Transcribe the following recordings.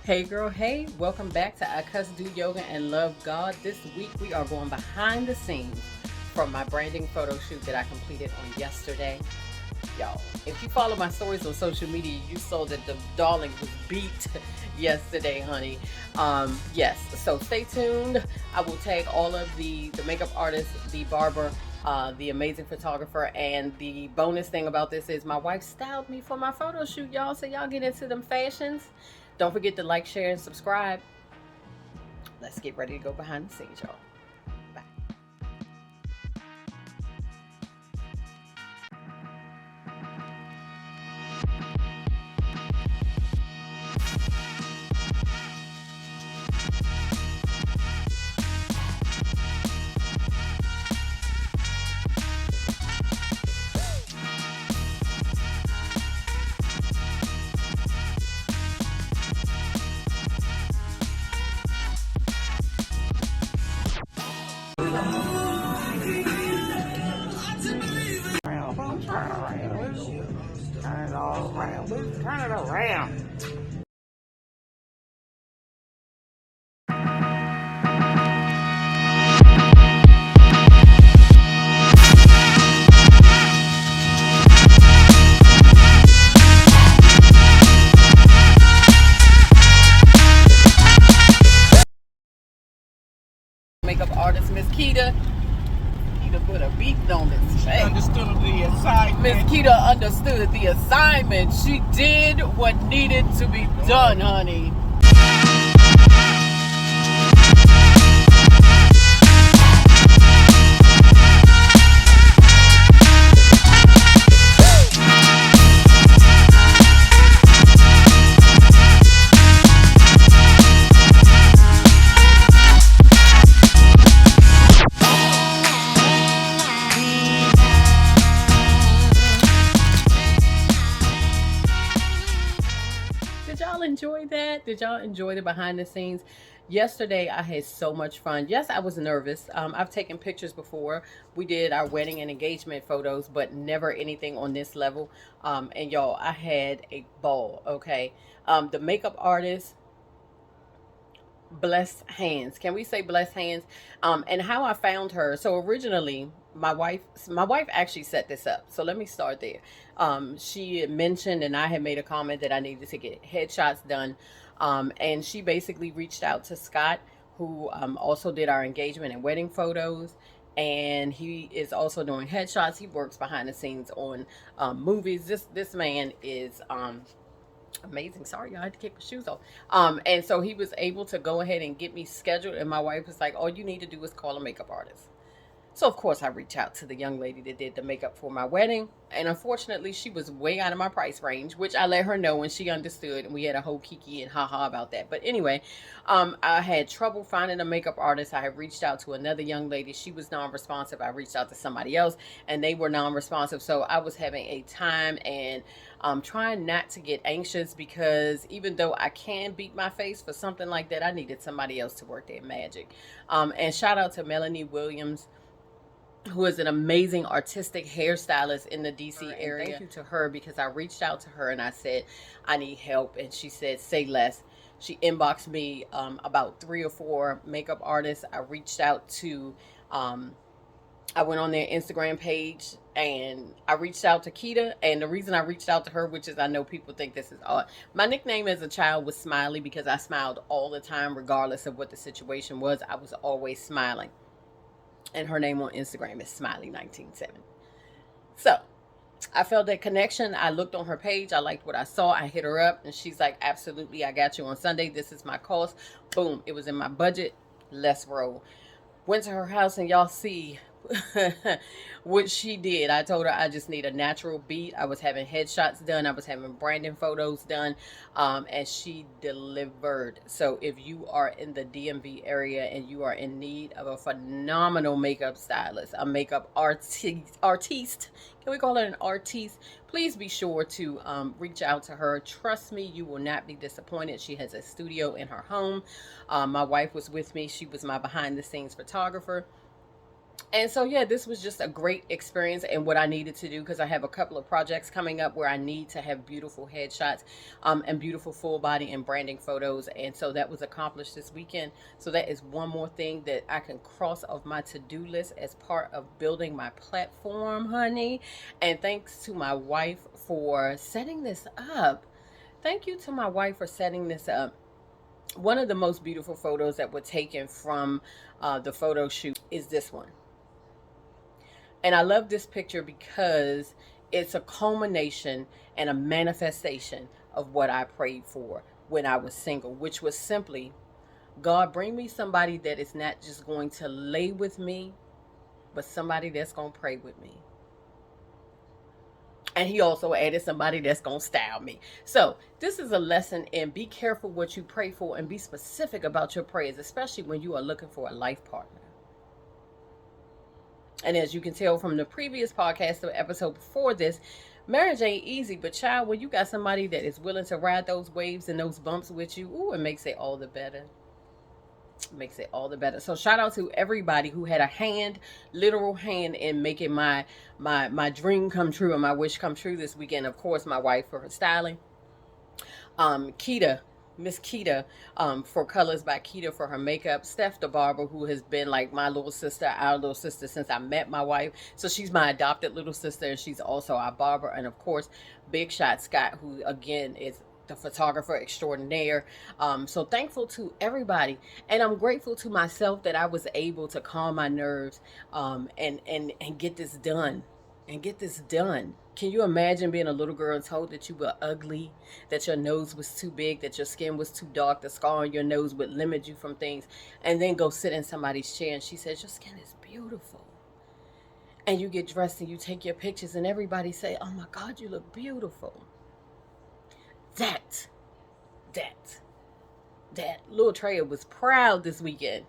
Hey girl, hey, welcome back to I Cuss, Do Yoga, and Love God. This week we are going behind the scenes from my branding photo shoot that I completed on yesterday. Y'all, if you follow my stories on social media, you saw that the darling was beat yesterday, honey. Yes, so stay tuned. I will tag all of the makeup artist, the barber, the amazing photographer, and the bonus thing about this is my wife styled me for my photo shoot, y'all. So y'all get into them fashions. Don't forget to like, share, and subscribe. Let's get ready to go behind the scenes, y'all. Bye. Turn it all around. Turn it around. Makeup artist Miss Keita. Keita put a beat on this. She understood the assignment. Miss Keita understood the assignment. She did what needed to be done, honey. Did y'all enjoy that? Did y'all enjoy the behind the scenes? Yesterday, I had so much fun. Yes, I was nervous. I've taken pictures before. We did our wedding and engagement photos, but never anything on this level. And y'all, I had a ball, okay? The makeup artist, blessed hands. Can we say blessed hands? And how I found her. So originally, my wife actually set this up. So let me start there. She had mentioned, and I had made a comment that I needed to get headshots done. And she basically reached out to Scott, who also did our engagement and wedding photos. And he is also doing headshots. He works behind the scenes on movies. This man is amazing. Sorry, I had to kick my shoes off. And so he was able to go ahead and get me scheduled. And my wife was like, all you need to do is call a makeup artist. So, of course, I reached out to the young lady that did the makeup for my wedding. And unfortunately, she was way out of my price range, which I let her know, and she understood. And we had a whole kiki and haha about that. But anyway, I had trouble finding a makeup artist. I had reached out to another young lady. She was non-responsive. I reached out to somebody else, and they were non-responsive. So I was having a time, and trying not to get anxious, because even though I can beat my face for something like that, I needed somebody else to work their magic. And shout out to Melanie Williams, who is an amazing artistic hairstylist in the DC area. Thank you to her, because I reached out to her and I said, I need help. And she said, say less. She inboxed me about 3 or 4 makeup artists. I reached out to, I went on their Instagram page and I reached out to Keita. And the reason I reached out to her, which is, I know people think this is odd, my nickname as a child was Smiley, because I smiled all the time, regardless of what the situation was. I was always smiling. And her name on Instagram is Smiley1970. So I felt that connection. I looked on her page. I liked what I saw. I hit her up and she's like, absolutely, I got you on Sunday. This is my cost. Boom. It was in my budget. Let's roll. Went to her house and y'all see what she did. I told her I just need a natural beat. I was having headshots done. I was having branding photos done. And she delivered. So if you are in the DMV area and you are in need of a phenomenal makeup stylist, a makeup artiste, can we call it an artiste? Please be sure to reach out to her. Trust me, you will not be disappointed. She has a studio in her home. My wife was with me. She was my behind the scenes photographer. And so, yeah, this was just a great experience and what I needed to do, because I have a couple of projects coming up where I need to have beautiful headshots, and beautiful full body and branding photos. And so that was accomplished this weekend. So that is one more thing that I can cross off my to-do list as part of building my platform, honey. And thanks to my wife for setting this up. Thank you to my wife for setting this up. One of the most beautiful photos that were taken from the photo shoot is this one. And I love this picture because it's a culmination and a manifestation of what I prayed for when I was single, which was simply, God, bring me somebody that is not just going to lay with me, but somebody that's going to pray with me. And he also added somebody that's going to style me. So this is a lesson in be careful what you pray for and be specific about your prayers, especially when you are looking for a life partner. And as you can tell from the previous podcast, the episode before this, marriage ain't easy. But child, when you got somebody that is willing to ride those waves and those bumps with you, ooh, it makes it all the better. It makes it all the better. So shout out to everybody who had a hand, literal hand, in making my dream come true and my wish come true this weekend. Of course, my wife for her styling. Keita, Miss Keita, for Colors by Keita for her makeup. Steph the barber, who has been like my little sister, our little sister, since I met my wife. So she's my adopted little sister, and she's also our barber. And of course, Big Shot Scott, who again is the photographer extraordinaire. So thankful to everybody, and I'm grateful to myself that I was able to calm my nerves, and get this done. And get this done. Can you imagine being a little girl and told that you were ugly, that your nose was too big, that your skin was too dark, the scar on your nose would limit you from things, and then go sit in somebody's chair and she says, your skin is beautiful. And you get dressed and you take your pictures and everybody say, oh my God, you look beautiful. That Little Treya was proud this weekend.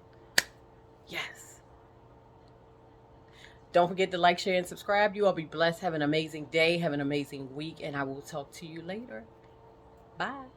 Yes. Don't forget to like, share, and subscribe. You all be blessed. Have an amazing day. Have an amazing week. And I will talk to you later. Bye.